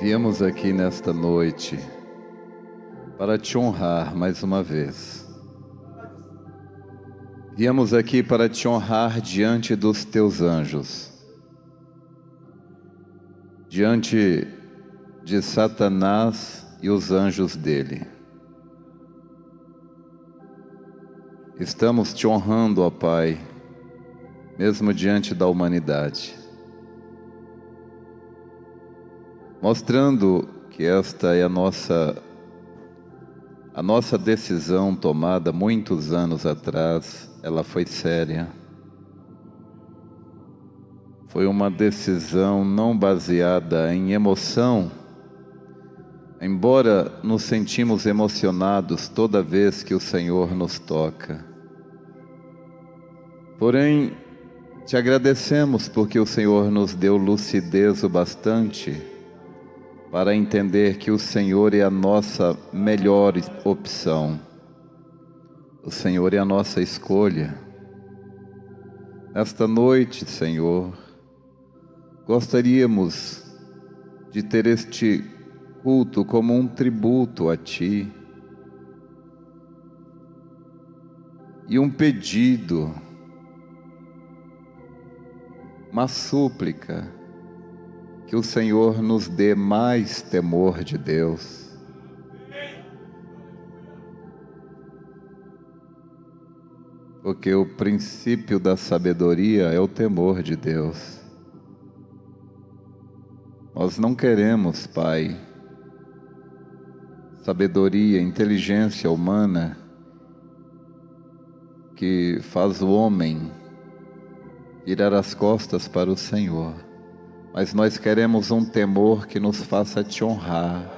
Viemos aqui nesta noite para te honrar mais uma vez. Viemos aqui para te honrar diante dos teus anjos, diante de Satanás e os anjos dele. Estamos te honrando, ó Pai, mesmo diante da humanidade, mostrando que esta é a nossa decisão tomada muitos anos atrás. Ela foi séria. Foi uma decisão não baseada em emoção, embora nos sentimos emocionados toda vez que o Senhor nos toca. Porém, te agradecemos porque o Senhor nos deu lucidez o bastante para entender que o Senhor é a nossa melhor opção. O Senhor é a nossa escolha. Nesta noite, Senhor, gostaríamos de ter este culto como um tributo a Ti e um pedido, uma súplica, que o Senhor nos dê mais temor de Deus. Porque o princípio da sabedoria é o temor de Deus. Nós não queremos, Pai, sabedoria, inteligência humana que faz o homem virar as costas para o Senhor. Mas nós queremos um temor que nos faça te honrar.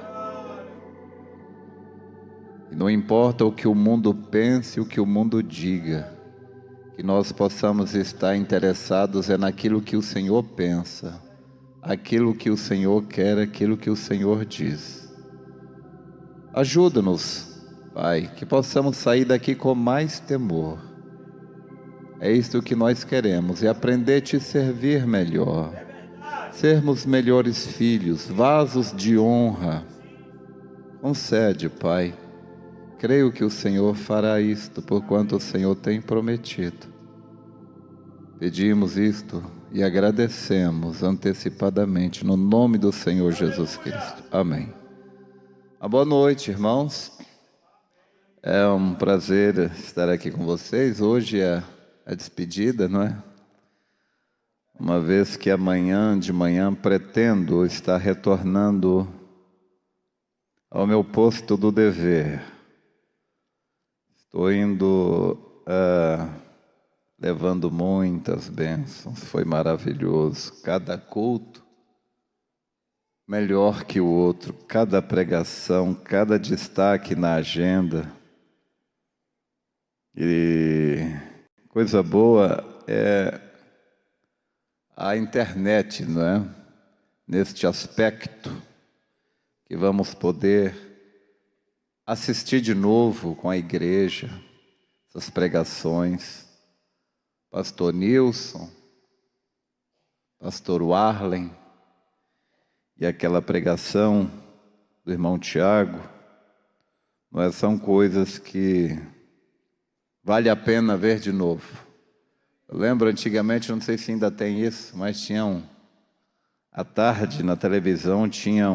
E não importa o que o mundo pense, o que o mundo diga, que nós possamos estar interessados naquilo que o Senhor pensa, aquilo que o Senhor quer, aquilo que o Senhor diz. Ajuda-nos, Pai, que possamos sair daqui com mais temor. É isto que nós queremos, é aprender a te servir melhor, sermos melhores filhos, vasos de honra. Concede, Pai. Creio que o Senhor fará isto, porquanto o Senhor tem prometido. Pedimos isto e agradecemos antecipadamente, no nome do Senhor Jesus Cristo. Amém. Boa noite, irmãos. É um prazer estar aqui com vocês. Hoje é a despedida, não é? Uma vez que amanhã de manhã pretendo estar retornando ao meu posto do dever. Estou indo levando muitas bênçãos, foi maravilhoso. Cada culto melhor que o outro, cada pregação, cada destaque na agenda. E coisa boa é a internet, não é? Neste aspecto, que vamos poder assistir de novo com a igreja, essas pregações. Pastor Nilson, Pastor Warlen, e aquela pregação do irmão Tiago, mas são coisas que vale a pena ver de novo. Eu lembro antigamente, não sei se ainda tem isso, mas tinha à tarde na televisão tinha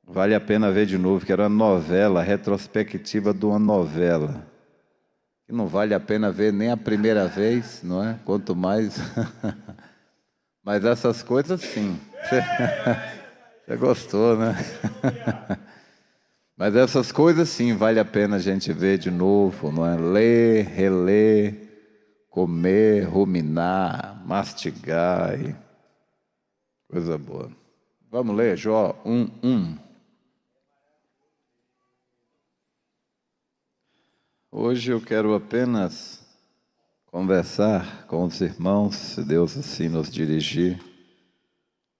vale a pena ver de novo, que era uma novela, retrospectiva de uma novela. Que não vale a pena ver nem a primeira vez, não é? Quanto mais. Mas essas coisas sim. Você gostou, né? Mas essas coisas sim, vale a pena a gente ver de novo, não é? Ler, reler, comer, ruminar, mastigar. Coisa boa. Vamos ler Jó 1:1. Hoje eu quero apenas conversar com os irmãos, se Deus assim nos dirigir,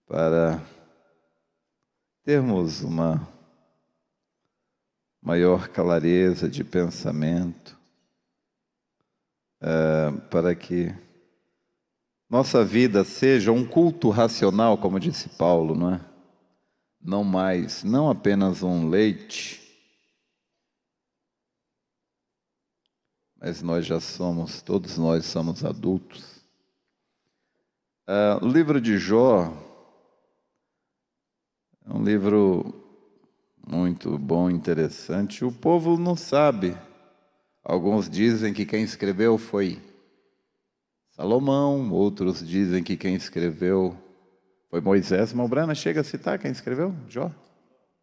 para termos uma maior clareza de pensamento, para que nossa vida seja um culto racional, como disse Paulo, não é? Não mais, não apenas um leite, mas todos nós somos adultos. O livro de Jó é um livro muito bom, interessante. O povo não sabe. Alguns dizem que quem escreveu foi Salomão, outros dizem que quem escreveu foi Moisés. Malbrana chega a citar quem escreveu? Jó?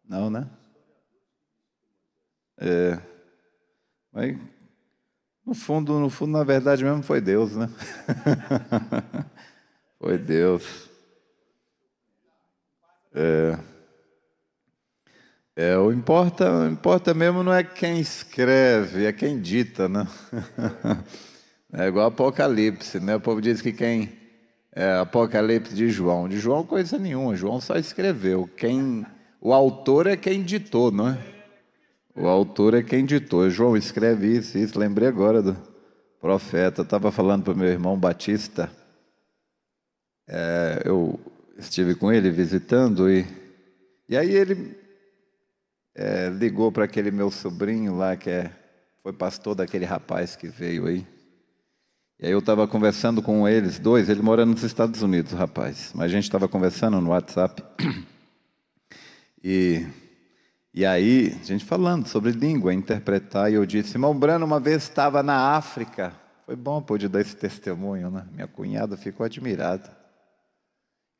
Não, né? Mas no fundo, na verdade mesmo foi Deus, né? Foi Deus. O importa mesmo não é quem escreve, é quem dita, né? É igual Apocalipse, né? O povo diz que Apocalipse de João coisa nenhuma, João só escreveu. O autor é quem ditou, não é? O autor é quem ditou. João escreve isso. Lembrei agora do profeta. Estava falando para o meu irmão Batista. Eu estive com ele visitando e aí ele ligou para aquele meu sobrinho lá, foi pastor daquele rapaz que veio aí. E aí eu estava conversando com eles dois, ele mora nos Estados Unidos, rapaz. Mas a gente estava conversando no WhatsApp. E aí, a gente falando sobre língua, interpretar, e eu disse, irmão Brano, uma vez estava na África. Foi bom poder dar esse testemunho, né? Minha cunhada ficou admirada.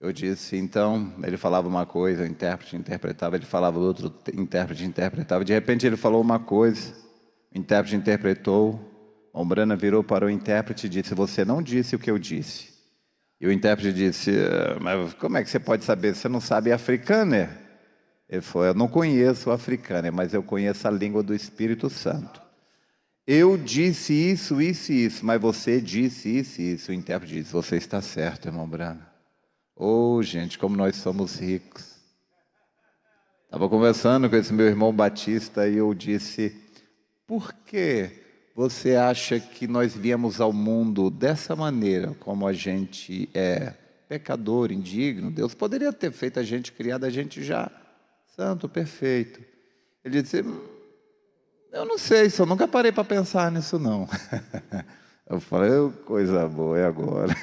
Eu disse, então, ele falava uma coisa, o intérprete interpretava, ele falava outro, o intérprete interpretava. De repente ele falou uma coisa, o intérprete interpretou, a Ombrana virou para o intérprete e disse, você não disse o que eu disse. E o intérprete disse, mas como é que você pode saber? Você não sabe africâner? Ele falou, eu não conheço o africâner, mas eu conheço a língua do Espírito Santo. Eu disse isso, isso e isso, mas você disse isso e isso. O intérprete disse, você está certo, irmão Brana. Oh, gente, como nós somos ricos. Estava conversando com esse meu irmão Batista e eu disse, por que você acha que nós viemos ao mundo dessa maneira, como a gente é pecador, indigno? Deus poderia ter feito a gente, criado a gente já santo, perfeito. Ele disse, eu não sei, só nunca parei para pensar nisso não. Eu falei, coisa boa, é agora.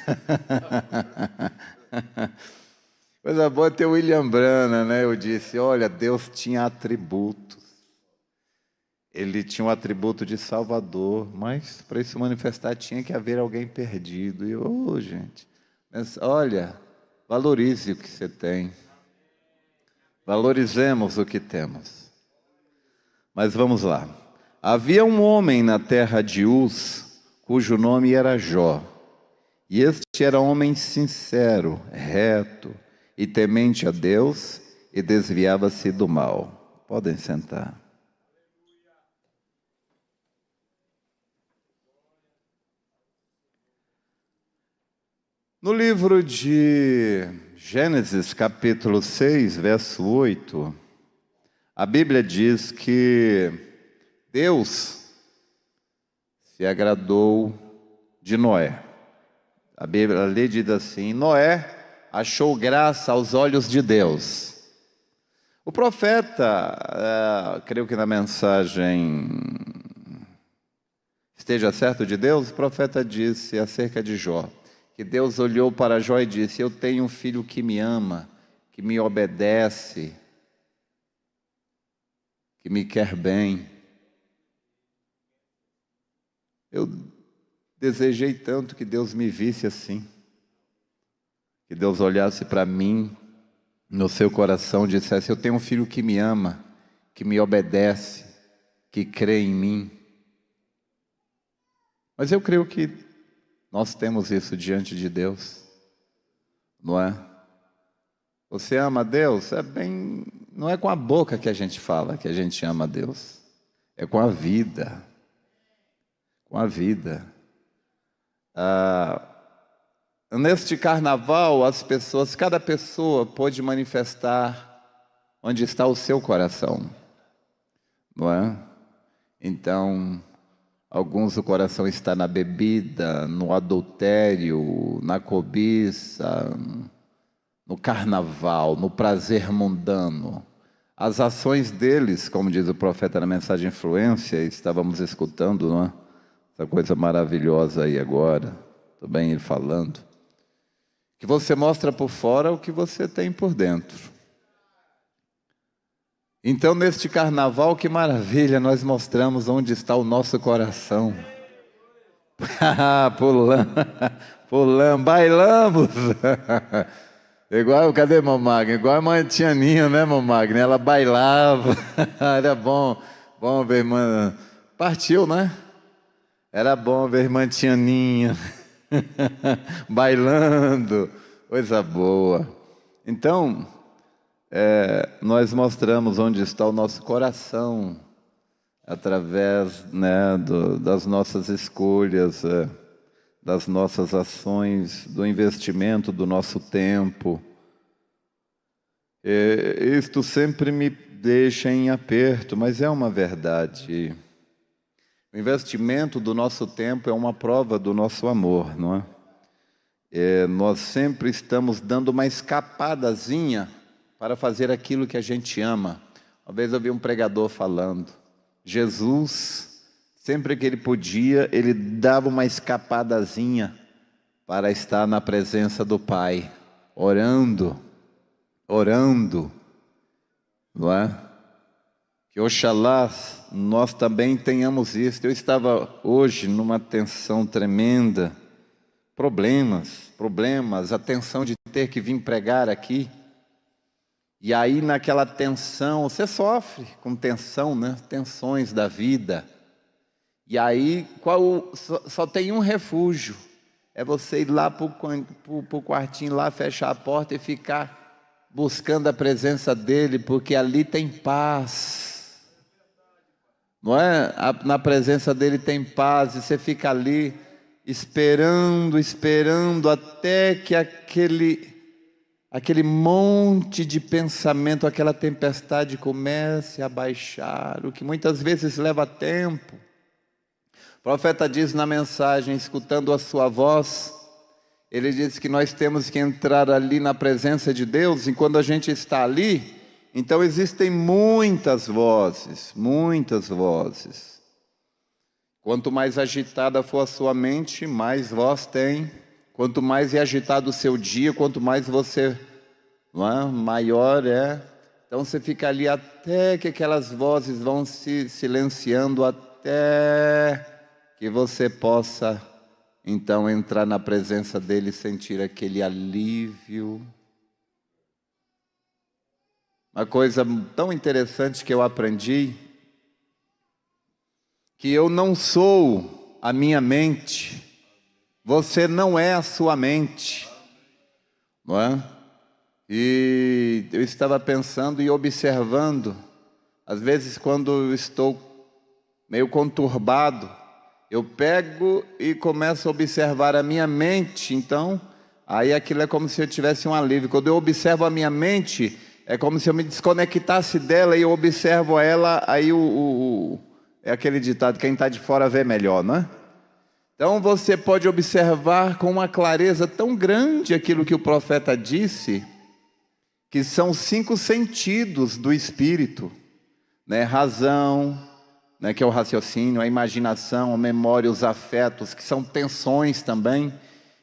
Coisa boa ter o William Branham, né? Eu disse, olha, Deus tinha atributos. Ele tinha um atributo de Salvador, mas para isso manifestar tinha que haver alguém perdido. E, gente, mas, olha, valorize o que você tem. Valorizemos o que temos. Mas vamos lá. Havia um homem na terra de Uz, cujo nome era Jó. E este era homem sincero, reto e temente a Deus, e desviava-se do mal. Podem sentar. No livro de Gênesis, capítulo 6, verso 8, a Bíblia diz que Deus se agradou de Noé. A Bíblia ali diz assim, Noé achou graça aos olhos de Deus. O profeta, creio que na mensagem Esteja Certo de Deus, o profeta disse acerca de Jó, que Deus olhou para Jó e disse, eu tenho um filho que me ama, que me obedece, que me quer bem. Eu desejei tanto que Deus me visse assim, que Deus olhasse para mim, no seu coração, e dissesse, eu tenho um filho que me ama, que me obedece, que crê em mim. Mas eu creio que nós temos isso diante de Deus, não é? Você ama a Deus? Não é com a boca que a gente fala que a gente ama a Deus, é com a vida. Com a vida. Neste carnaval, cada pessoa pode manifestar onde está o seu coração, não é? Então, Alguns o coração está na bebida, no adultério, na cobiça, no carnaval, no prazer mundano. As ações deles, como diz o profeta na mensagem Influência, estávamos escutando, não é? Essa coisa maravilhosa aí agora, estou bem ele falando, que você mostra por fora o que você tem por dentro. Então, neste carnaval, que maravilha, nós mostramos onde está o nosso coração. Pulamos, bailamos. Igual, cadê Mamagna? Igual a mãe Tianinha, né, Mamagna? Ela bailava. Era bom ver a irmã. Partiu, né? Era bom ver a irmã Tianinha bailando. Coisa boa. Então, nós mostramos onde está o nosso coração, através, né, das nossas escolhas, das nossas ações, do investimento do nosso tempo. Isto sempre me deixa em aperto, mas é uma verdade. O investimento do nosso tempo é uma prova do nosso amor, não é? Nós sempre estamos dando uma escapadazinha para fazer aquilo que a gente ama. Uma vez eu vi um pregador falando, Jesus, sempre que ele podia, ele dava uma escapadazinha para estar na presença do Pai, orando, não é? Que oxalá nós também tenhamos isso. Eu estava hoje numa tensão tremenda, problemas, a tensão de ter que vir pregar aqui. E aí naquela tensão, você sofre com tensão, né? Tensões da vida. E aí só tem um refúgio, é você ir lá para o quartinho lá, fechar a porta e ficar buscando a presença dele, porque ali tem paz, não é? Na presença dele tem paz, e você fica ali esperando até que aquele monte de pensamento, aquela tempestade comece a baixar, o que muitas vezes leva tempo. O profeta diz na mensagem, escutando a sua voz, ele diz que nós temos que entrar ali na presença de Deus, e quando a gente está ali, então existem muitas vozes. Quanto mais agitada for a sua mente, mais voz tem. Quanto mais é agitado o seu dia, quanto mais você, não é? Maior é. Então você fica ali até que aquelas vozes vão se silenciando, até que você possa então entrar na presença dele e sentir aquele alívio. Uma coisa tão interessante que eu aprendi, que eu não sou a minha mente, você não é a sua mente, não é? E eu estava pensando e observando, às vezes quando eu estou meio conturbado, eu pego e começo a observar a minha mente, então, aí aquilo é como se eu tivesse um alívio. Quando eu observo a minha mente, é como se eu me desconectasse dela e eu observo ela, aí é aquele ditado, quem está de fora vê melhor, não é? Então você pode observar com uma clareza tão grande aquilo que o profeta disse, que são 5 sentidos do espírito, né? Razão, né, que é o raciocínio, a imaginação, a memória, os afetos, que são tensões também.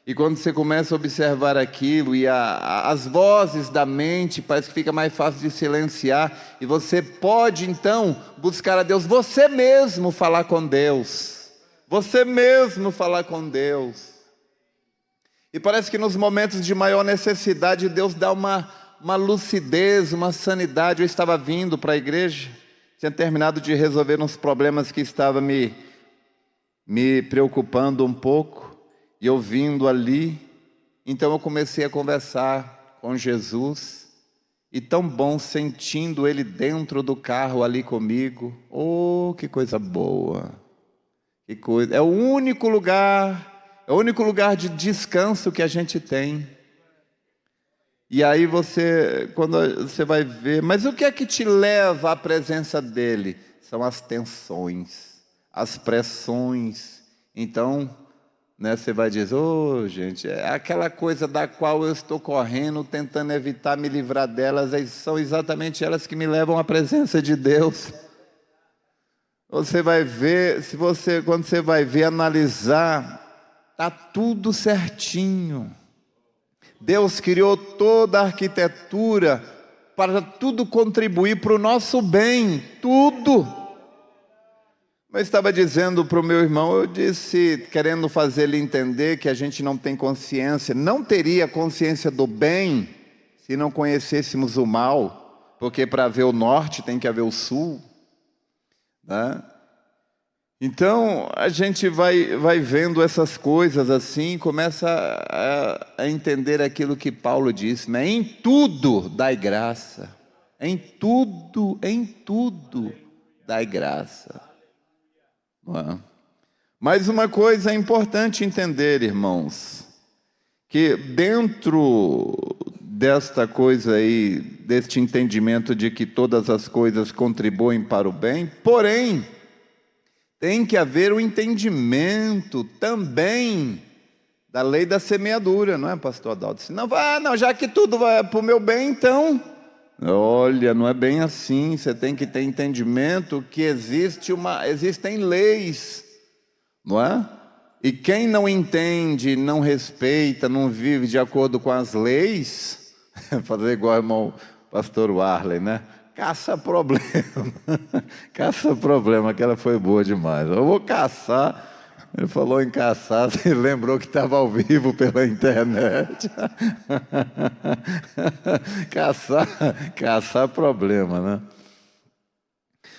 E quando você começa a observar aquilo, e as vozes da mente, parece que fica mais fácil de silenciar, e você pode então buscar a Deus, você mesmo falar com Deus, E parece que nos momentos de maior necessidade, Deus dá uma lucidez, uma sanidade. Eu estava vindo para a igreja, tinha terminado de resolver uns problemas que estavam me preocupando um pouco, e eu vindo ali, então eu comecei a conversar com Jesus, e tão bom sentindo Ele dentro do carro ali comigo. Oh, que coisa boa, que coisa, é o único lugar de descanso que a gente tem. E aí quando você vai ver, mas o que é que te leva à presença dele? São as tensões, as pressões. Então, né, você vai dizer, gente, é aquela coisa da qual eu estou correndo, tentando evitar me livrar delas, são exatamente elas que me levam à presença de Deus. Você vai ver, quando você vai ver, analisar, está tudo certinho. Deus criou toda a arquitetura para tudo contribuir para o nosso bem, tudo. Mas estava dizendo para o meu irmão, eu disse, querendo fazer ele entender que a gente não tem consciência, não teria consciência do bem se não conhecêssemos o mal, porque para ver o norte tem que haver o sul, né? Então a gente vai vendo essas coisas assim, começa a entender aquilo que Paulo disse, né? Em tudo dai graça, em tudo dai graça. Mas uma coisa é importante entender, irmãos, que dentro desta coisa aí, deste entendimento de que todas as coisas contribuem para o bem, porém, tem que haver um entendimento também da lei da semeadura, não é, pastor Adalto? Senão, não, já que tudo vai para o meu bem, então... Olha, não é bem assim, você tem que ter entendimento que existem leis, não é? E quem não entende, não respeita, não vive de acordo com as leis, fazer igual o irmão pastor Warley, né? Caça problema, caça problema, aquela foi boa demais. Eu vou caçar, ele falou em caçar, você lembrou que estava ao vivo pela internet. Caçar problema, né?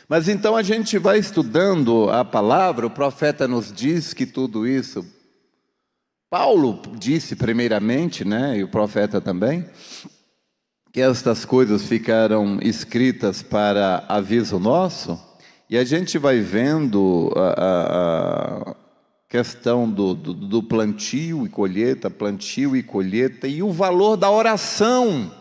Mas então a gente vai estudando a palavra, o profeta nos diz que tudo isso, Paulo disse primeiramente, né, e o profeta também, que estas coisas ficaram escritas para aviso nosso, e a gente vai vendo a questão do plantio e colheita, e o valor da oração.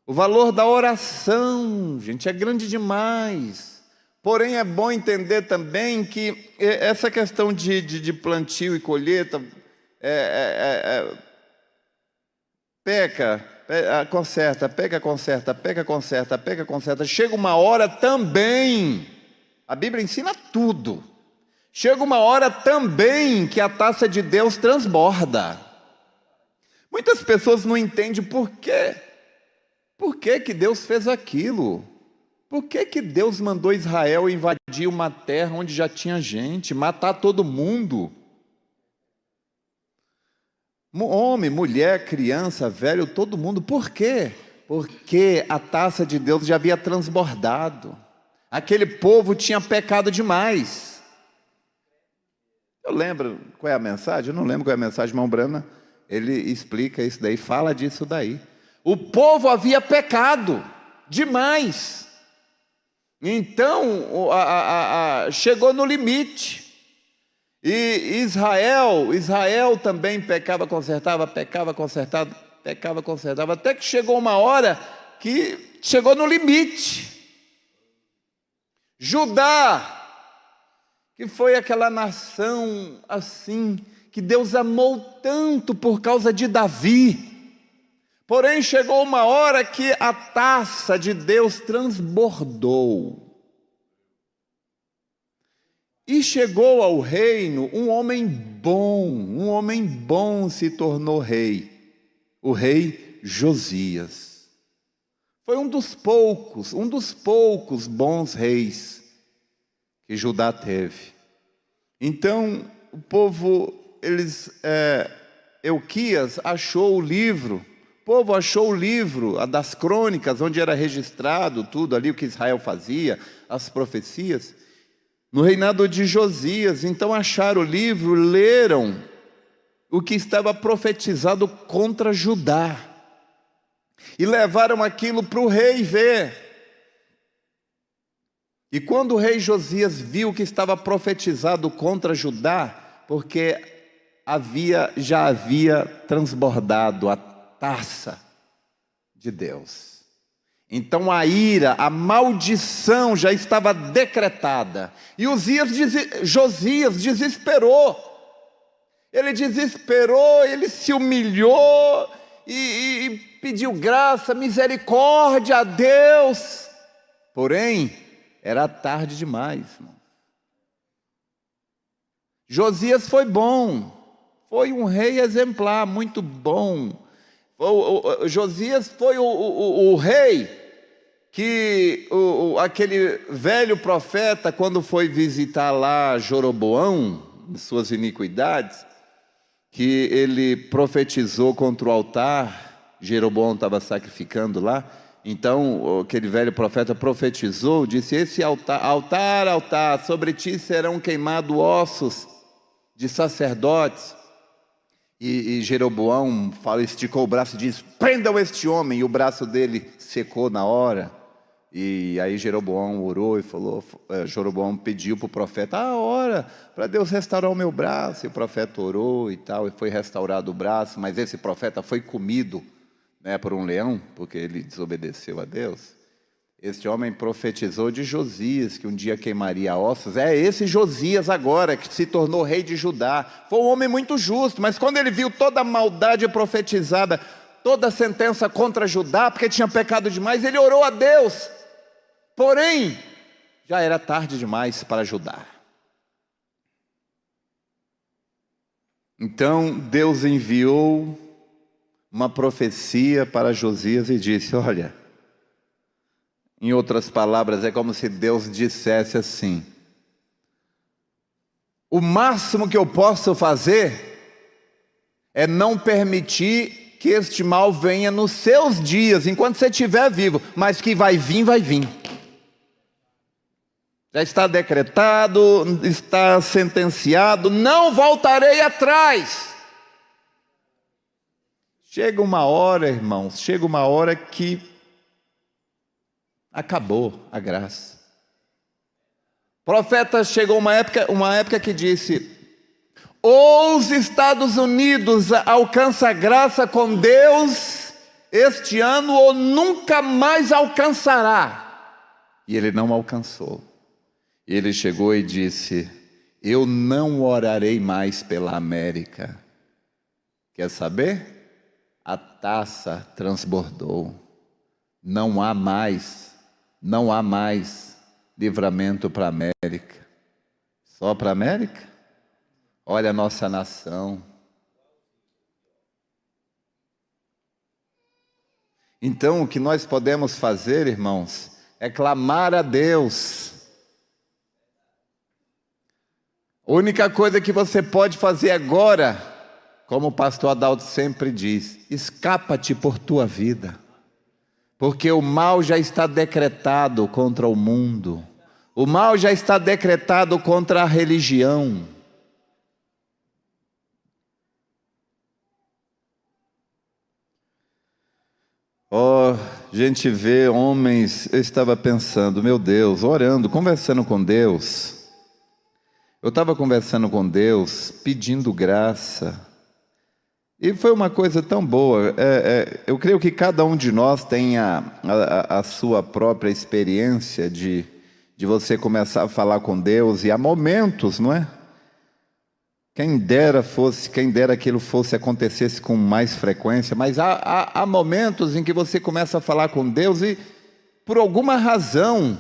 O valor da oração, gente, é grande demais. Porém, é bom entender também que essa questão de plantio e colheita, conserta. Chega uma hora também, a Bíblia ensina tudo. Chega uma hora também que a taça de Deus transborda. Muitas pessoas não entendem por quê. Por que que Deus fez aquilo? Por que que Deus mandou Israel invadir uma terra onde já tinha gente, matar todo mundo? Homem, mulher, criança, velho, todo mundo. Por quê? Porque a taça de Deus já havia transbordado. Aquele povo tinha pecado demais. Eu lembro qual é a mensagem? Eu não lembro qual é a mensagem, irmão Brana. Ele explica isso daí, fala disso daí. O povo havia pecado demais. Então, chegou no limite. E Israel também pecava, consertava, até que chegou uma hora que chegou no limite. Judá, que foi aquela nação assim, que Deus amou tanto por causa de Davi. Porém, chegou uma hora que a taça de Deus transbordou. E chegou ao reino um homem bom se tornou rei, o rei Josias. Foi um dos poucos bons reis que Judá teve. Então, o povo, Euquias achou o livro, das crônicas, onde era registrado tudo ali, o que Israel fazia, as profecias, no reinado de Josias. Então acharam o livro, leram o que estava profetizado contra Judá, e levaram aquilo para o rei ver. E quando o rei Josias viu o que estava profetizado contra Judá, porque já havia transbordado a taça de Deus. Então a ira, a maldição já estava decretada. E Josias desesperou. Ele desesperou, ele se humilhou e pediu graça, misericórdia a Deus. Porém, era tarde demais, irmão. Josias foi bom, foi um rei exemplar, muito bom. Josias foi o rei que aquele velho profeta, quando foi visitar lá Jeroboão, em suas iniquidades, que ele profetizou contra o altar. Jeroboão estava sacrificando lá. Então aquele velho profeta profetizou, disse: esse altar, sobre ti serão queimados ossos de sacerdotes. E Jeroboão esticou o braço e disse: prendam este homem. E o braço dele secou na hora. E aí Jeroboão orou e falou, Jeroboão pediu para o profeta: ora para Deus restaurar o meu braço. E o profeta orou e tal, e foi restaurado o braço. Mas esse profeta foi comido, né, por um leão, porque ele desobedeceu a Deus. Este homem profetizou de Josias, que um dia queimaria ossos. É esse Josias agora, que se tornou rei de Judá. Foi um homem muito justo, mas quando ele viu toda a maldade profetizada, toda a sentença contra Judá, porque tinha pecado demais, ele orou a Deus. Porém, já era tarde demais para Judá. Então Deus enviou uma profecia para Josias e disse: olha, em outras palavras, é como se Deus dissesse assim: o máximo que eu posso fazer é não permitir que este mal venha nos seus dias, enquanto você estiver vivo, mas que vai vir, vai vir. Já está decretado, está sentenciado, não voltarei atrás. Chega uma hora, irmãos, chega uma hora que acabou a graça. O profeta chegou uma época que disse: ou os Estados Unidos alcançam graça com Deus este ano, ou nunca mais alcançará. E ele não alcançou. Ele chegou e disse: eu não orarei mais pela América. Quer saber? A taça transbordou. Não há mais livramento para a América. Só para a América? Olha a nossa nação. Então o que nós podemos fazer, irmãos, é clamar a Deus. A única coisa que você pode fazer agora, como o pastor Adalto sempre diz: escapa-te por tua vida. Porque o mal já está decretado contra o mundo. O mal já está decretado contra a religião. Oh, a gente vê homens, eu estava pensando, meu Deus, orando, conversando com Deus. Eu estava conversando com Deus, pedindo graça. E foi uma coisa tão boa. Eu creio que cada um de nós tem a sua própria experiência de você começar a falar com Deus. E há momentos, não é? Quem dera aquilo acontecesse com mais frequência. Mas há momentos em que você começa a falar com Deus e, por alguma razão,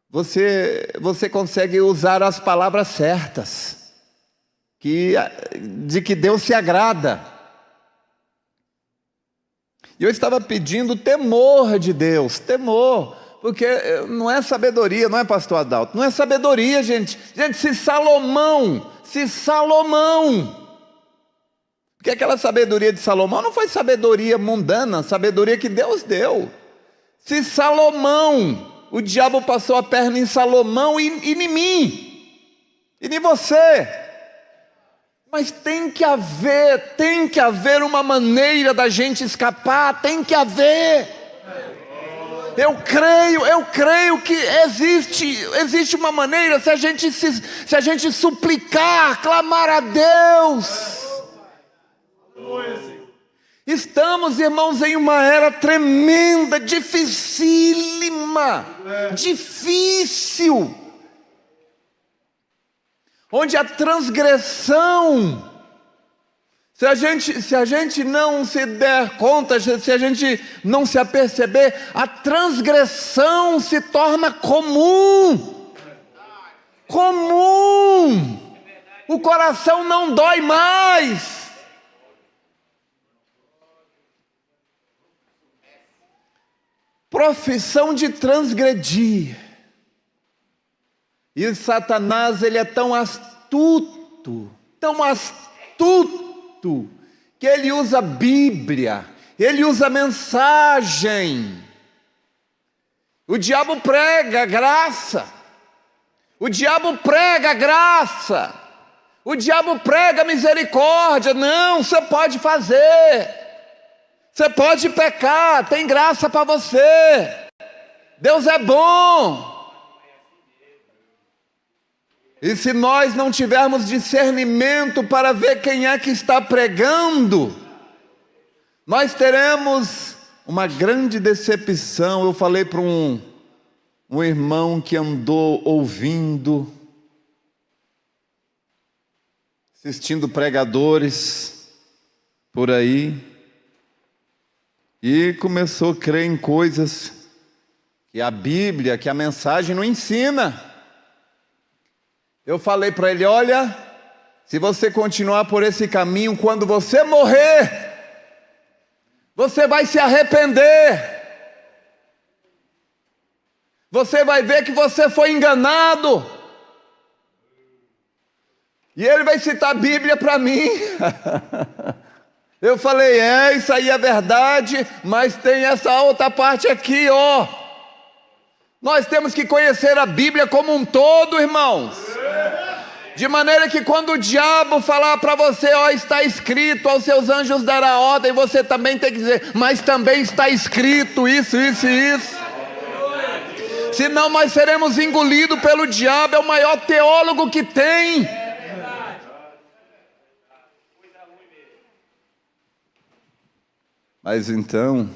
você consegue usar as palavras certas. De que Deus se agrada. E eu estava pedindo temor de Deus, temor, porque não é sabedoria, não é, pastor Adalto? Não é sabedoria, gente. Gente, se Salomão, porque aquela sabedoria de Salomão não foi sabedoria mundana, sabedoria que Deus deu. Se Salomão, o diabo passou a perna em Salomão e em mim, e em você. Mas tem que haver uma maneira da gente escapar, tem que haver. Eu creio que existe uma maneira, se a gente suplicar, clamar a Deus. Estamos, irmãos, em uma era tremenda, dificílima, difícil, onde a transgressão, se a gente não se der conta, se a gente não se aperceber, a transgressão se torna comum. Comum. O coração não dói mais. Profissão de transgredir. E Satanás, ele é tão astuto, que ele usa a Bíblia, ele usa a mensagem. O diabo prega graça, o diabo prega graça, o diabo prega misericórdia. Não, você pode fazer, você pode pecar, tem graça para você, Deus é bom. E se nós não tivermos discernimento para ver quem é que está pregando, nós teremos uma grande decepção. Eu falei para um irmão que andou ouvindo, assistindo pregadores por aí, e começou a crer em coisas que a Bíblia, que a mensagem não ensina. Eu falei para ele: olha, se você continuar por esse caminho, quando você morrer, você vai se arrepender. Você vai ver que você foi enganado. E ele vai citar a Bíblia para mim. Eu falei: isso aí é verdade, mas tem essa outra parte aqui, ó. Nós temos que conhecer a Bíblia como um todo, irmãos. De maneira que quando o diabo falar para você: ó, está escrito, aos seus anjos dará ordem, você também tem que dizer: mas também está escrito isso, isso e isso. Senão nós seremos engolidos pelo diabo. É o maior teólogo que tem. Mas então,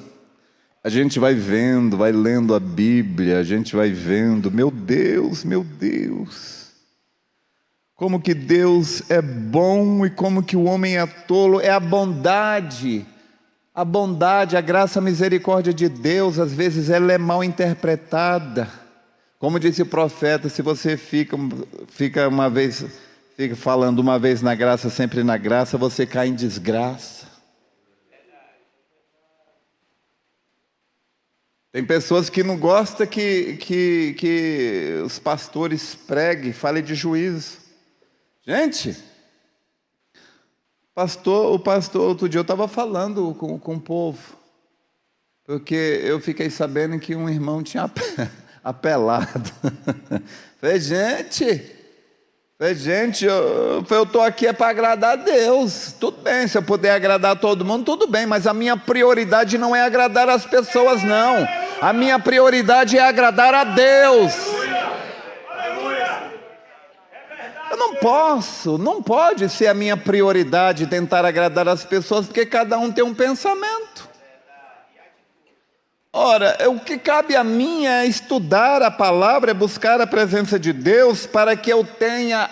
a gente vai vendo, vai lendo a Bíblia, a gente vai vendo, meu Deus, como que Deus é bom e como que o homem é tolo. É a bondade, a graça, a misericórdia de Deus, às vezes ela é mal interpretada. Como disse o profeta, se você fica falando uma vez na graça, sempre na graça, você cai em desgraça. Tem pessoas que não gostam que os pastores preguem, falem de juízo. Gente, o pastor, outro dia eu estava falando com o povo, porque eu fiquei sabendo que um irmão tinha apelado. Falei, gente, eu estou aqui é para agradar a Deus. Tudo bem, se eu puder agradar todo mundo, tudo bem, mas a minha prioridade não é agradar as pessoas, não. A minha prioridade é agradar a Deus. Eu não pode ser a minha prioridade tentar agradar as pessoas, porque cada um tem um pensamento. Ora, o que cabe a mim é estudar a palavra, é buscar a presença de Deus, para que eu tenha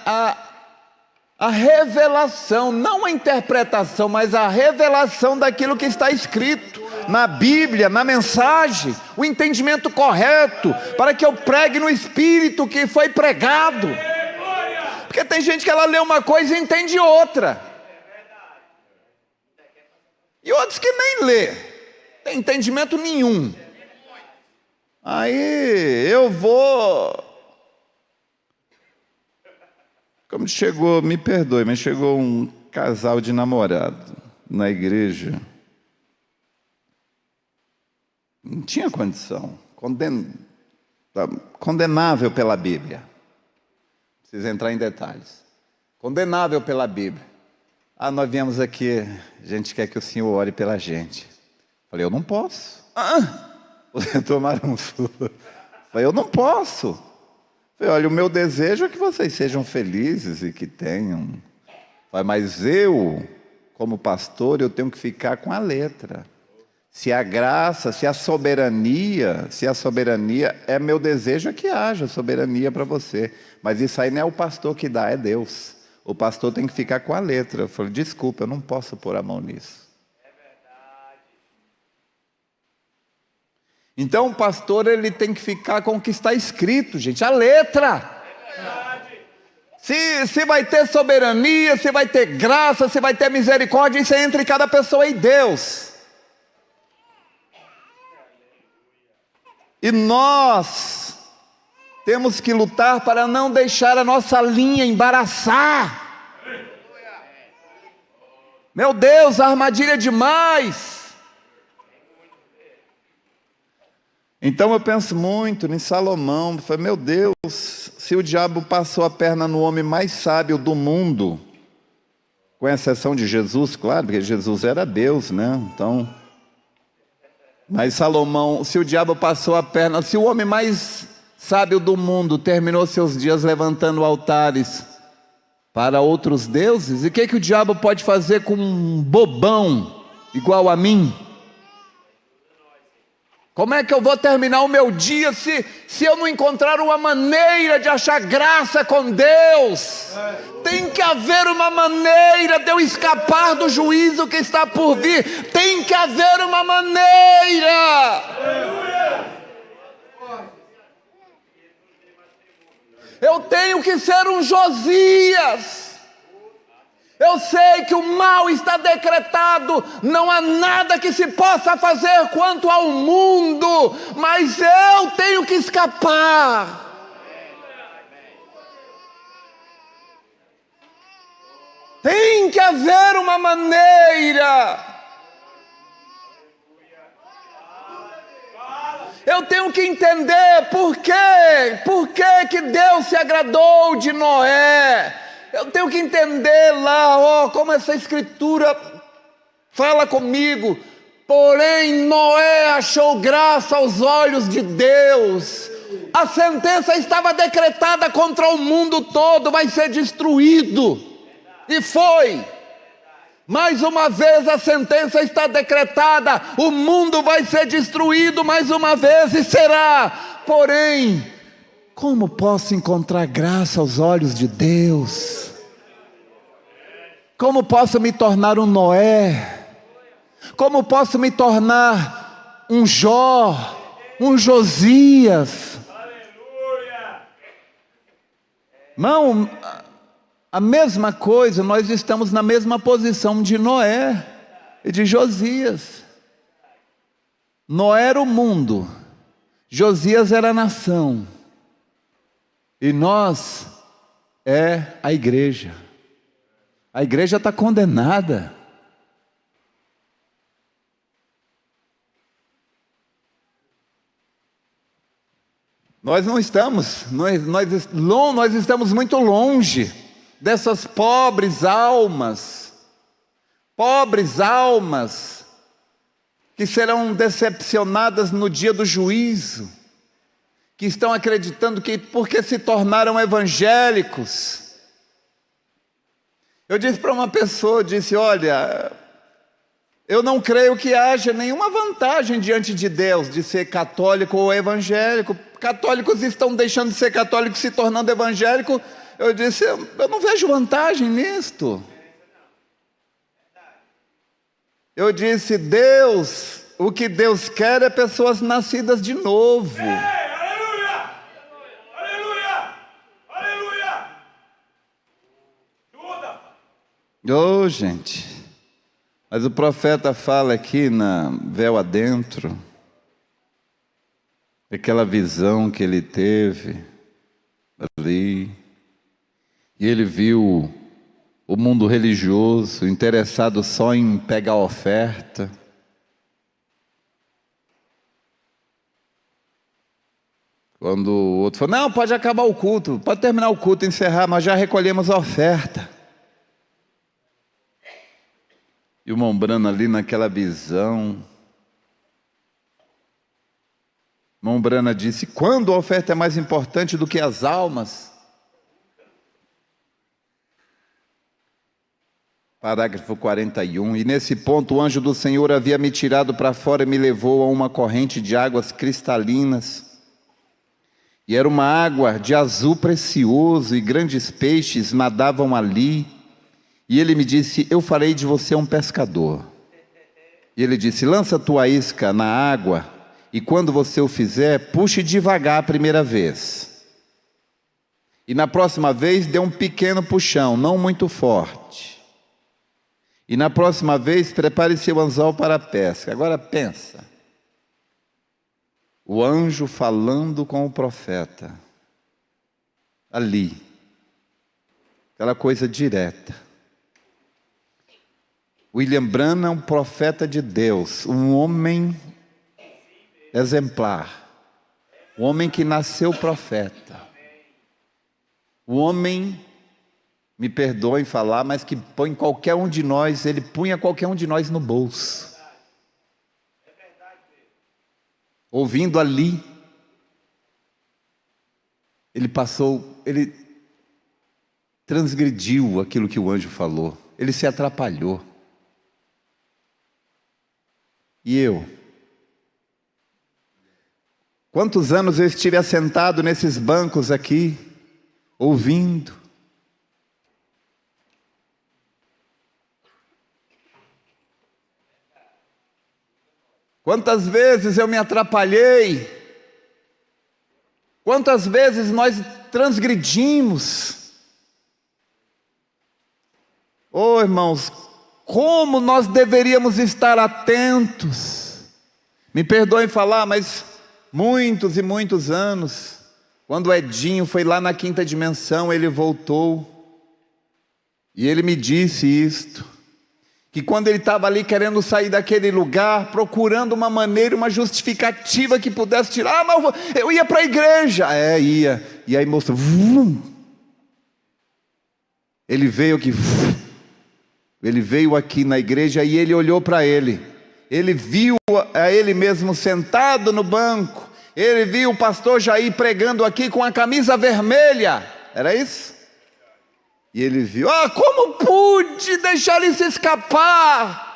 a revelação, não a interpretação, mas a revelação daquilo que está escrito na Bíblia, na mensagem, o entendimento correto, para que eu pregue no Espírito que foi pregado. Porque tem gente que ela lê uma coisa e entende outra, e outros que nem lê, tem entendimento nenhum. Aí eu vou, como chegou, me perdoe, mas chegou um casal de namorado na igreja, não tinha condição, condenável pela Bíblia, não precisa entrar em detalhes, condenável pela Bíblia. Nós viemos aqui, a gente quer que o senhor ore pela gente. Falei, eu não posso. Vocês tomaram um susto. Falei, eu não posso. Falei, olha, o meu desejo é que vocês sejam felizes e que tenham. Falei, mas eu como pastor, eu tenho que ficar com a letra. Se a graça, se a soberania é meu desejo é que haja soberania para você. Mas isso aí não é o pastor que dá, é Deus. O pastor tem que ficar com a letra. Eu falei, desculpa, eu não posso pôr a mão nisso. Então o pastor ele tem que ficar com o que está escrito, gente, a letra. Se vai ter soberania, se vai ter graça, se vai ter misericórdia, isso é entre cada pessoa e Deus. E nós temos que lutar para não deixar a nossa linha embaraçar. Meu Deus, a armadilha é demais. Então eu penso muito em Salomão. Eu falei, meu Deus, se o diabo passou a perna no homem mais sábio do mundo, com exceção de Jesus, claro, porque Jesus era Deus, né? Então, mas Salomão, se o diabo passou a perna, se o homem mais sábio do mundo terminou seus dias levantando altares para outros deuses, e o que o diabo pode fazer com um bobão igual a mim? Como é que eu vou terminar o meu dia se eu não encontrar uma maneira de achar graça com Deus? Tem que haver uma maneira de eu escapar do juízo que está por vir. Tem que haver uma maneira. Eu tenho que ser um Josias. Eu sei que o mal está decretado, não há nada que se possa fazer quanto ao mundo, mas eu tenho que escapar. Tem que haver uma maneira. Eu tenho que entender por que Deus se agradou de Noé. Eu tenho que entender lá, como essa escritura fala comigo. Porém, Noé achou graça aos olhos de Deus. A sentença estava decretada contra o mundo todo, vai ser destruído. E foi. Mais uma vez a sentença está decretada, o mundo vai ser destruído mais uma vez e será. Porém, como posso encontrar graça aos olhos de Deus? Como posso me tornar um Noé? Como posso me tornar um Jó, um Josias? Irmão, a mesma coisa, nós estamos na mesma posição de Noé e de Josias. Noé era o mundo, Josias era a nação. E nós é a igreja. A igreja está condenada. Nós não estamos, nós estamos muito longe dessas pobres almas que serão decepcionadas no dia do juízo, que estão acreditando que porque se tornaram evangélicos. Eu disse para uma pessoa, olha, eu não creio que haja nenhuma vantagem diante de Deus de ser católico ou evangélico. Católicos estão deixando de ser católicos, se tornando evangélicos. Eu disse, eu não vejo vantagem nisto. Eu disse, o que Deus quer é pessoas nascidas de novo. Oh, gente, mas o profeta fala aqui na Véu Adentro, aquela visão que ele teve ali, e ele viu o mundo religioso interessado só em pegar a oferta. Quando o outro falou, não, pode acabar o culto, pode terminar o culto, encerrar, nós já recolhemos a oferta. E o Mombrana ali naquela visão, Mombrana disse, quando a oferta é mais importante do que as almas? Parágrafo 41. E nesse ponto o anjo do Senhor havia me tirado para fora e me levou a uma corrente de águas cristalinas. E era uma água de azul precioso, e grandes peixes nadavam ali. E ele me disse: eu farei de você um pescador. E ele disse: lança tua isca na água, e quando você o fizer, puxe devagar a primeira vez. E na próxima vez, dê um pequeno puxão, não muito forte. E na próxima vez, prepare seu anzol para a pesca. Agora pensa. O anjo falando com o profeta. Ali. Aquela coisa direta. William Branham é um profeta de Deus. Um homem exemplar. Um homem que nasceu profeta. Um homem, me perdoem falar, mas que põe qualquer um de nós, ele punha qualquer um de nós no bolso. Ouvindo ali, ele transgrediu aquilo que o anjo falou, ele se atrapalhou. E eu? Quantos anos eu estive assentado nesses bancos aqui, ouvindo? Quantas vezes eu me atrapalhei? Quantas vezes nós transgredimos? Oh, irmãos, como nós deveríamos estar atentos. Me perdoem falar, mas muitos e muitos anos, quando o Edinho foi lá na quinta dimensão, ele voltou e ele me disse isto, que quando ele estava ali querendo sair daquele lugar, procurando uma maneira, uma justificativa que pudesse tirar, mas eu ia para a igreja. Ia. E aí mostrou, ele veio aqui na igreja e ele olhou para ele. Ele viu a ele mesmo sentado no banco. Ele viu o pastor Jair pregando aqui com a camisa vermelha. Era isso? E ele viu, como pude deixar isso escapar?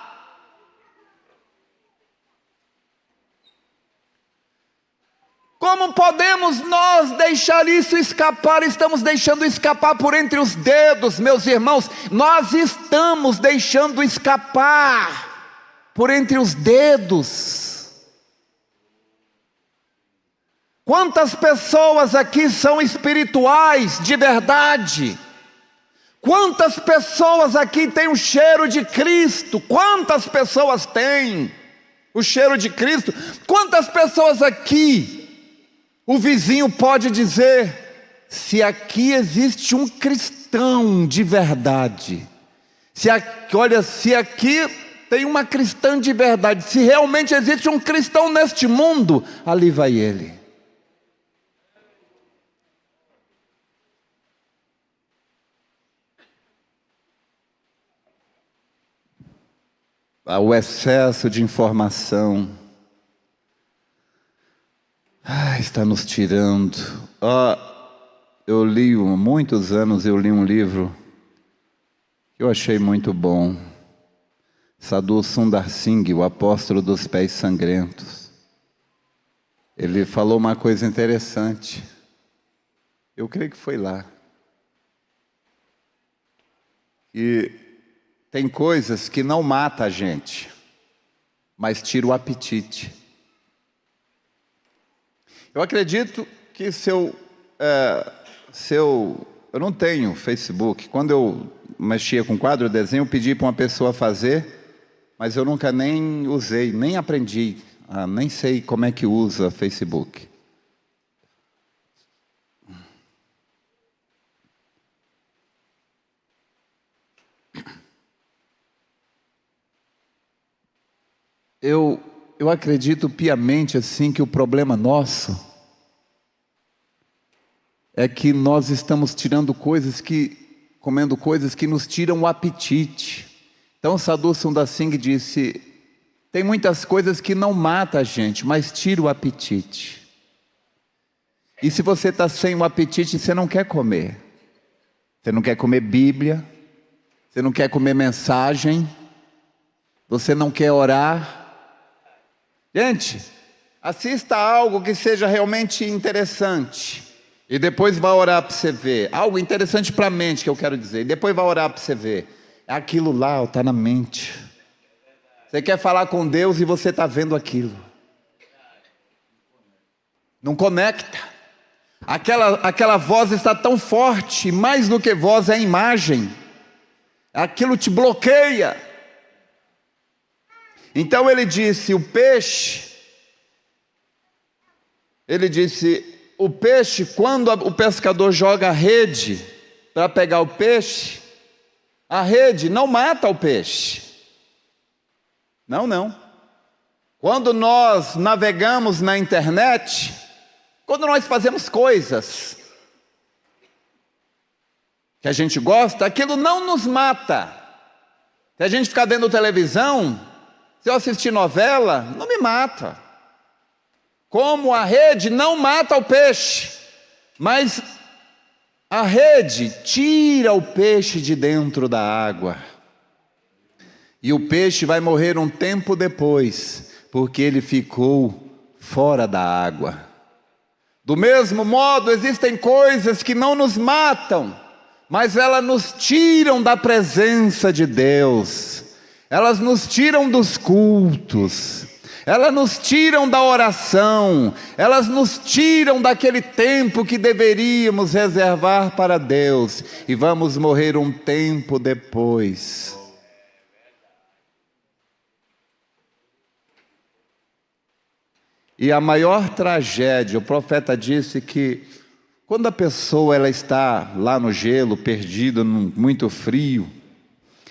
Como podemos nós deixar isso escapar? Estamos deixando escapar por entre os dedos, meus irmãos. Nós estamos deixando escapar por entre os dedos. Quantas pessoas aqui são espirituais de verdade? Quantas pessoas aqui têm o cheiro de Cristo? Quantas pessoas têm o cheiro de Cristo? Quantas pessoas aqui o vizinho pode dizer: se aqui existe um cristão de verdade, se aqui tem uma cristã de verdade, se realmente existe um cristão neste mundo, ali vai ele. O excesso de informação está nos tirando. Eu li, há muitos anos eu li um livro que eu achei muito bom. Sadhu Sundar Singh, o apóstolo dos pés sangrentos. Ele falou uma coisa interessante. Eu creio que foi lá. E tem coisas que não matam a gente, mas tira o apetite. Eu acredito que eu não tenho Facebook. Quando eu mexia com quadro, desenho, eu pedi para uma pessoa fazer, mas eu nunca nem usei, nem aprendi, nem sei como é que usa Facebook. Eu acredito piamente assim que o problema nosso é que nós estamos comendo coisas que nos tiram o apetite. Então Sadhu Sundar Singh disse: tem muitas coisas que não matam a gente, mas tiram o apetite. E se você está sem o apetite, você não quer comer. Você não quer comer Bíblia, Você não quer comer mensagem? Você não quer orar? Gente, assista algo que seja realmente interessante. E depois vai orar para você ver. Algo interessante para a mente, que eu quero dizer. E depois vai orar para você ver. Aquilo lá está na mente. Você quer falar com Deus e você está vendo aquilo. Não conecta. Aquela voz está tão forte. Mais do que voz é imagem. Aquilo te bloqueia. Então ele disse, o peixe, quando o pescador joga a rede para pegar o peixe, a rede não mata o peixe. Não. Quando nós navegamos na internet, quando nós fazemos coisas que a gente gosta, aquilo não nos mata. Se a gente ficar vendo televisão, se eu assistir novela, não me mata. Como a rede não mata o peixe, mas a rede tira o peixe de dentro da água. E o peixe vai morrer um tempo depois, porque ele ficou fora da água. Do mesmo modo, existem coisas que não nos matam, mas elas nos tiram da presença de Deus. Elas nos tiram dos cultos. Elas nos tiram da oração. Elas nos tiram daquele tempo que deveríamos reservar para Deus. E vamos morrer um tempo depois. E a maior tragédia, o profeta disse que quando a pessoa ela está lá no gelo, perdida, muito frio,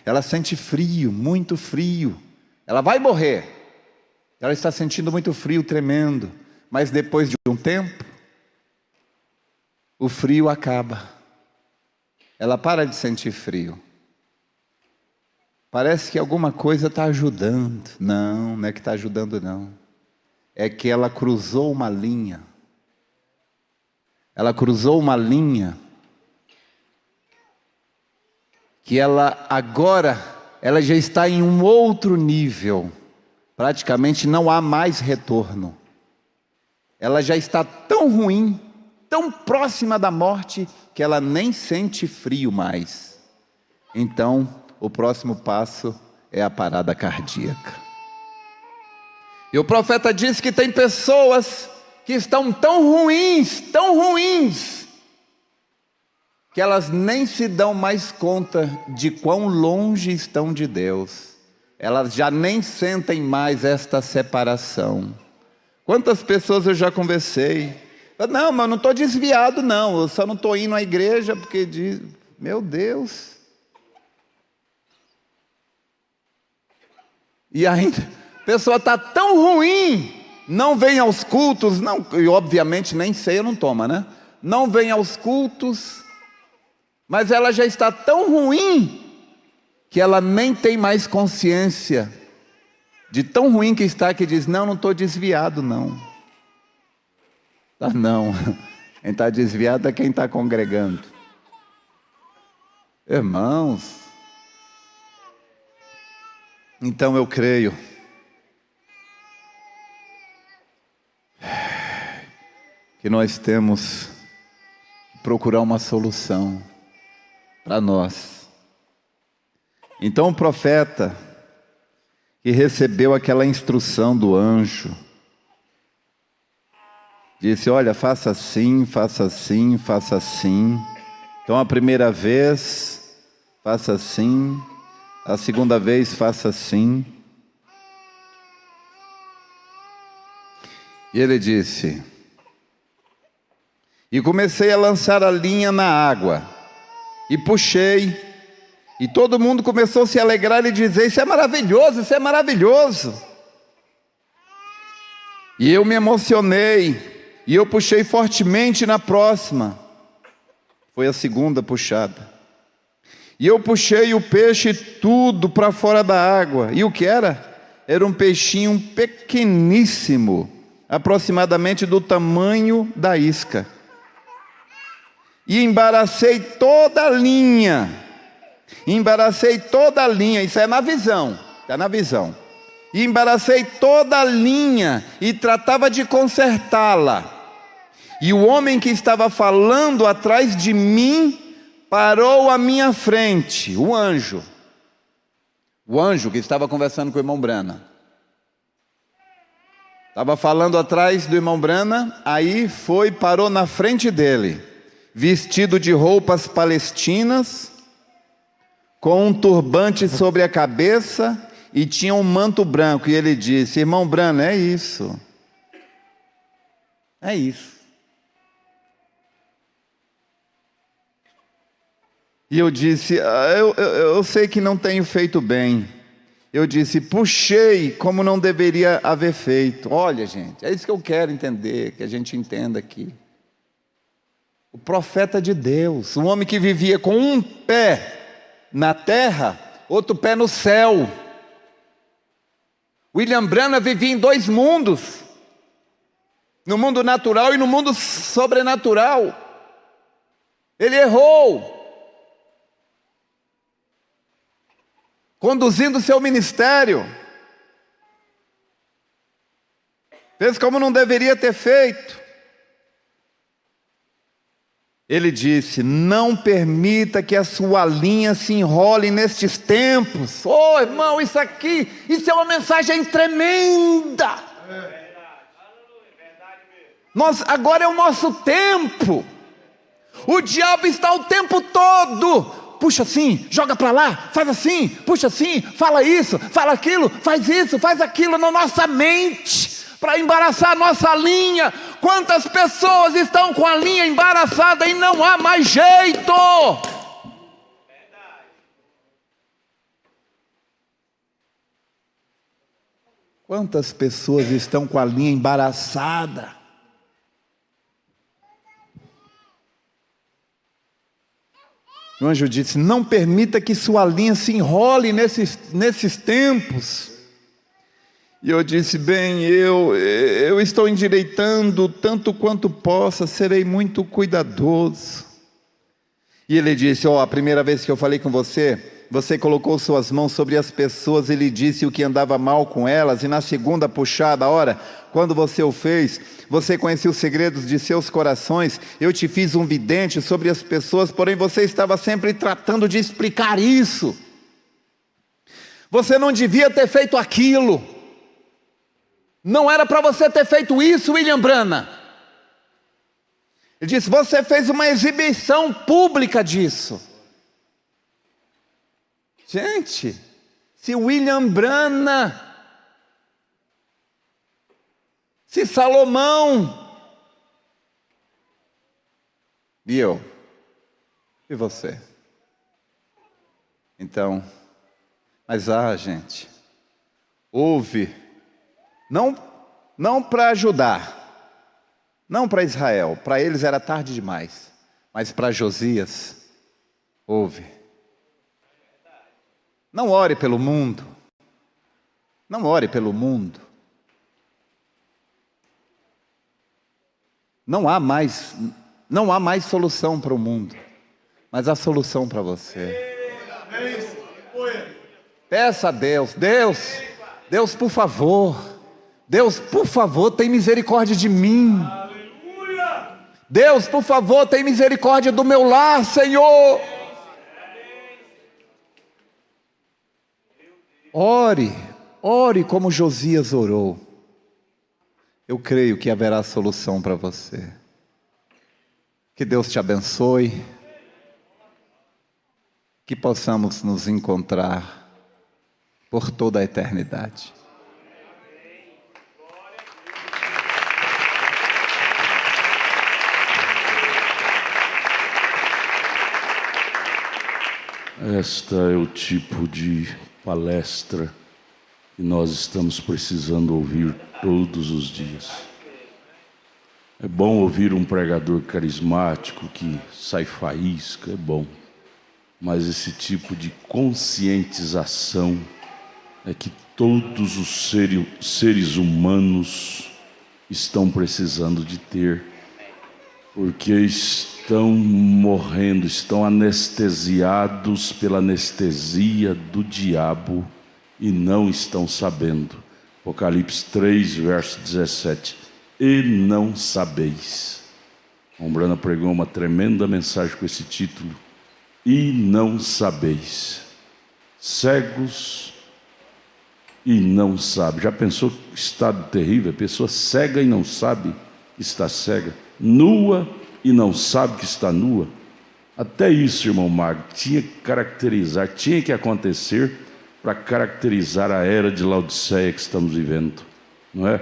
ela sente frio, muito frio, ela vai morrer, ela está sentindo muito frio, tremendo, mas depois de um tempo, o frio acaba, ela para de sentir frio, parece que alguma coisa está ajudando, não é que está ajudando não, é que ela cruzou uma linha, que ela agora, ela já está em um outro nível, praticamente não há mais retorno, ela já está tão ruim, tão próxima da morte, que ela nem sente frio mais, então o próximo passo é a parada cardíaca. E o profeta diz que tem pessoas que estão tão ruins, que elas nem se dão mais conta de quão longe estão de Deus. Elas já nem sentem mais esta separação. Quantas pessoas eu já conversei? Não, mas eu não estou desviado não, eu só não estou indo à igreja porque diz, meu Deus. E ainda... a pessoa está tão ruim, não vem aos cultos, não, e obviamente nem ceia não toma, né? Não vem aos cultos, mas ela já está tão ruim, que ela nem tem mais consciência, de tão ruim que está, que diz, não estou desviado não. Não, quem está desviado é quem está congregando. Irmãos, então eu creio, que nós temos que procurar uma solução para nós. Então o profeta, que recebeu aquela instrução do anjo, disse, olha, faça assim, faça assim, faça assim. Então a primeira vez, faça assim, a segunda vez, faça assim. E ele disse... e comecei a lançar a linha na água, e puxei, e todo mundo começou a se alegrar e dizer, isso é maravilhoso, isso é maravilhoso. E eu me emocionei, e eu puxei fortemente na próxima, foi a segunda puxada. E eu puxei o peixe tudo para fora da água, e o que era? Era um peixinho pequeníssimo, aproximadamente do tamanho da isca. E embaracei toda a linha, Embaracei toda a linha, isso é na visão, está na visão. E embaracei toda a linha e tratava de consertá-la. E o homem que estava falando atrás de mim parou à minha frente, o anjo que estava conversando com o irmão Brana. Estava falando atrás do irmão Brana, aí parou na frente dele, vestido de roupas palestinas, com um turbante sobre a cabeça e tinha um manto branco. E ele disse: irmão Brana, é isso. É isso. E eu disse: eu sei que não tenho feito bem. Eu disse: puxei como não deveria haver feito. Olha, gente, é isso que eu quero entender, que a gente entenda aqui. O profeta de Deus, um homem que vivia com um pé na terra, outro pé no céu. William Branham vivia em dois mundos, no mundo natural e no mundo sobrenatural. Ele errou, conduzindo seu ministério, fez como não deveria ter feito. Ele disse: não permita que a sua linha se enrole nestes tempos. Oh, irmão, isso é uma mensagem tremenda. Agora é o nosso tempo. O diabo está o tempo todo: puxa assim, joga para lá, faz assim, puxa assim, fala isso, fala aquilo, faz isso, faz aquilo na nossa mente, para embaraçar a nossa linha. Quantas pessoas estão com a linha embaraçada e não há mais jeito? Quantas pessoas estão com a linha embaraçada? O anjo disse: não permita que sua linha se enrole nesses tempos. E eu disse: bem, eu estou endireitando tanto quanto possa, serei muito cuidadoso. E ele disse: a primeira vez que eu falei com você, você colocou suas mãos sobre as pessoas e lhe disse o que andava mal com elas, e na segunda puxada, quando você o fez, você conhecia os segredos de seus corações. Eu te fiz um vidente sobre as pessoas, porém você estava sempre tratando de explicar isso. Você não devia ter feito aquilo. Não era para você ter feito isso, William Branham. Ele disse: você fez uma exibição pública disso. Gente, se William Branham, se Salomão, e eu, e você? Então, mas gente, ouve. Não para ajudar, não para Israel, para eles era tarde demais, mas para Josias, ouve. Não ore pelo mundo, não ore pelo mundo. Não há mais solução para o mundo, mas há solução para você. Peça a Deus, por favor. Deus, por favor, tem misericórdia de mim. Deus, por favor, tem misericórdia do meu lar, Senhor. Ore como Josias orou. Eu creio que haverá solução para você. Que Deus te abençoe. Que possamos nos encontrar por toda a eternidade. Esta é o tipo de palestra que nós estamos precisando ouvir todos os dias. É bom ouvir um pregador carismático que sai faísca, é bom. Mas esse tipo de conscientização é que todos os seres humanos estão precisando de ter, porque estão morrendo, estão anestesiados pela anestesia do diabo e não estão sabendo. Apocalipse 3, verso 17. E não sabeis. Ombrana pregou uma tremenda mensagem com esse título. E não sabeis. Cegos e não sabe. Já pensou que estado terrível? A pessoa cega e não sabe que está cega. Nua e não sabe que está nua. Até isso, irmão Magno, tinha que caracterizar, tinha que acontecer para caracterizar a era de Laodiceia que estamos vivendo, não é?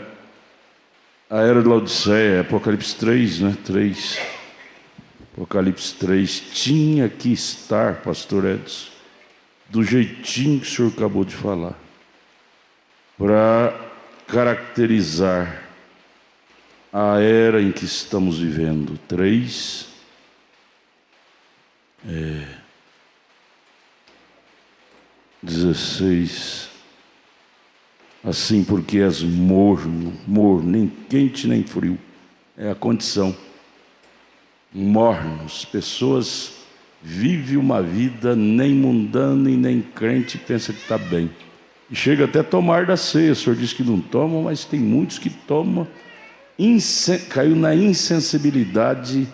A era de Laodiceia, Apocalipse 3, né? 3. Apocalipse 3 tinha que estar, pastor Edson, do jeitinho que o senhor acabou de falar, para caracterizar a era em que estamos vivendo. 3. 16. Assim, porque és morno, nem quente nem frio. É a condição. Mornos. Pessoas vivem uma vida nem mundana e nem crente e pensa que está bem. E chega até a tomar da ceia. O senhor diz que não toma, mas tem muitos que tomam. Caiu na insensibilidade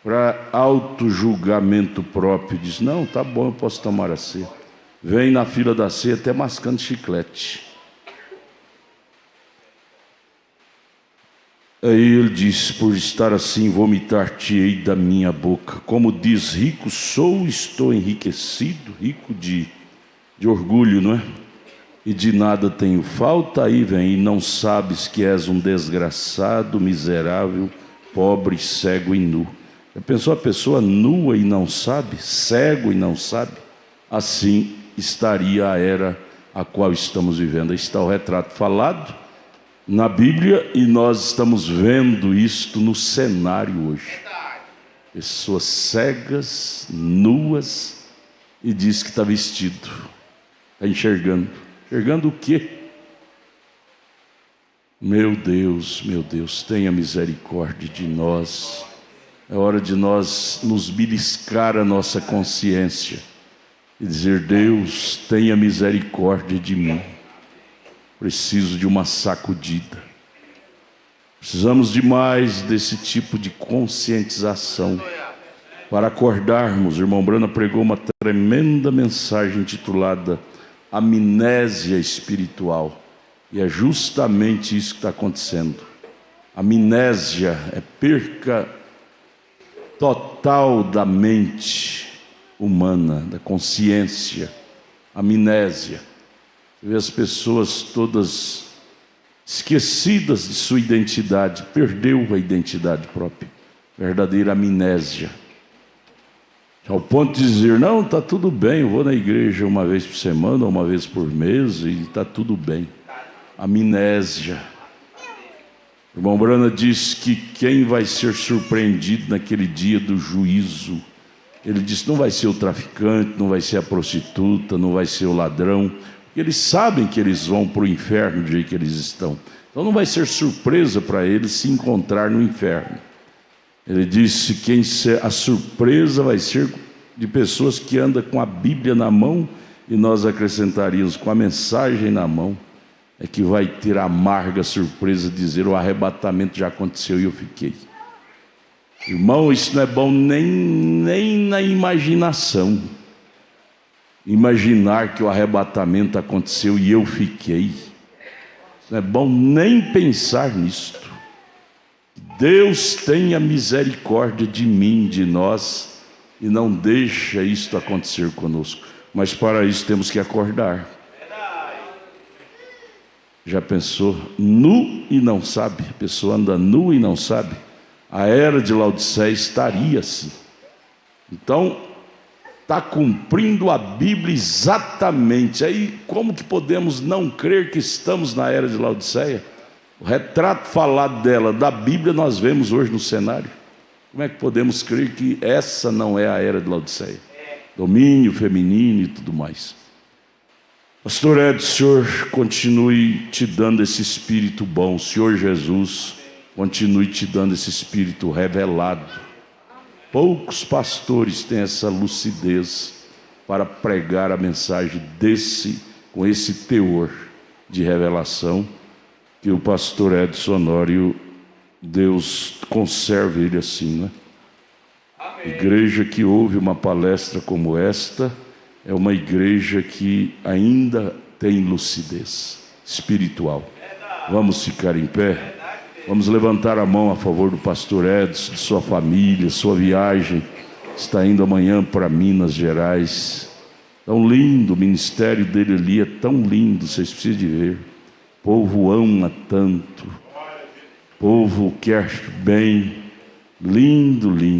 para auto-julgamento próprio. Diz, não, tá bom, eu posso tomar a ceia. Vem na fila da ceia até mascando chiclete. Aí ele diz, por estar assim, vomitar-te-ei da minha boca. Como diz, rico sou, estou enriquecido, rico de orgulho, não é? E de nada tenho falta. Aí vem, e não sabes que és um desgraçado, miserável, pobre, cego e nu. Já pensou a pessoa nua e não sabe, cego e não sabe? Assim estaria a era a qual estamos vivendo. Aí está o retrato falado na Bíblia e nós estamos vendo isto no cenário hoje. Pessoas cegas, nuas, e diz que está vestido, está enxergando. Enxergando o quê? Meu Deus, tenha misericórdia de nós. É hora de nós nos beliscar a nossa consciência e dizer, Deus, tenha misericórdia de mim. Preciso de uma sacudida. Precisamos de mais desse tipo de conscientização para acordarmos. O irmão Brana pregou uma tremenda mensagem intitulada Amnésia Espiritual. E é justamente isso que está acontecendo. Amnésia é perca total da mente humana, da consciência. Amnésia. Você vê as pessoas todas esquecidas de sua identidade, perdeu a identidade própria, verdadeira amnésia. Ao ponto de dizer, não, está tudo bem, eu vou na igreja uma vez por semana, uma vez por mês, e está tudo bem. Amnésia. O irmão Brana diz que quem vai ser surpreendido naquele dia do juízo, ele diz, não vai ser o traficante, não vai ser a prostituta, não vai ser o ladrão, porque eles sabem que eles vão para o inferno do jeito que eles estão. Então não vai ser surpresa para eles se encontrar no inferno. Ele disse que a surpresa vai ser de pessoas que andam com a Bíblia na mão, e nós acrescentaríamos com a mensagem na mão, é que vai ter a amarga surpresa de dizer, o arrebatamento já aconteceu e eu fiquei. Irmão, isso não é bom nem na imaginação. Imaginar que o arrebatamento aconteceu e eu fiquei. Isso não é bom nem pensar nisto. Deus tenha misericórdia de mim, de nós, e não deixa isto acontecer conosco. Mas para isso temos que acordar. Já pensou? Nu e não sabe. A pessoa anda nu e não sabe. A era de Laodiceia estaria assim. Então, está cumprindo a Bíblia exatamente. Aí, como que podemos não crer que estamos na era de Laodiceia? O retrato falado dela, da Bíblia, nós vemos hoje no cenário. Como é que podemos crer que essa não é a era de Laodiceia? Domínio feminino e tudo mais. Pastor Edson, o Senhor continue te dando esse espírito bom. O Senhor Jesus continue te dando esse espírito revelado. Poucos pastores têm essa lucidez para pregar a mensagem com esse teor de revelação que o pastor Edson Honório, Deus conserve ele assim, né? Igreja que ouve uma palestra como esta é uma igreja que ainda tem lucidez espiritual. Vamos ficar em pé? Vamos levantar a mão a favor do pastor Edson, de sua família, sua viagem. Está indo amanhã para Minas Gerais. Tão lindo, o ministério dele ali é tão lindo, vocês precisam de ver. O povo ama tanto. O povo quer bem. Lindo, lindo.